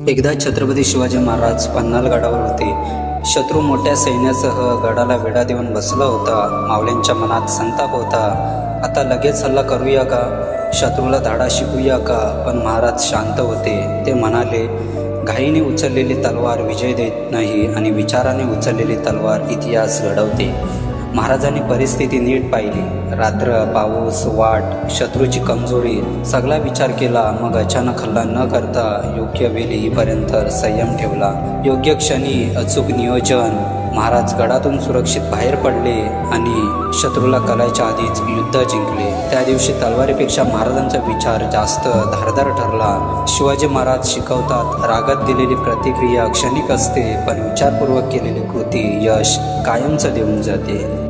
एकदा छत्रपती शिवाजी महाराज पन्हाळगडावर होते. शत्रू मोठ्या सैन्यासह गडाला वेढा देऊन बसला होता. मावल्यांच्या मनात संताप होता. आता लगेच हल्ला करूया का? शत्रूला धाडा शिकूया का? पण महाराज शांत होते. ते म्हणाले, घाईने उचललेली तलवार विजय देत नाही आणि विचाराने उचललेली तलवार इतिहास घडवते. महाराजांनी परिस्थिती नीट पाहिली. रात्र, पाऊस, वाट, शत्रूची कमजोरी सगळा विचार केला. मग अचानक हल्ला न करता योग्य वेळी येईपर्यंत संयम ठेवला. योग्य क्षणी अचूक नियोजन. महाराज गडातून सुरक्षित बाहेर पडले आणि शत्रूला कळायच्या आधीच युद्ध जिंकले. त्या दिवशी तलवारीपेक्षा महाराजांचा विचार जास्त धारदार ठरला. शिवाजी महाराज शिकवतात, रागात दिलेली प्रतिक्रिया क्षणिक असते, पण विचारपूर्वक केलेली कृती यश कायमचं देऊन जाते.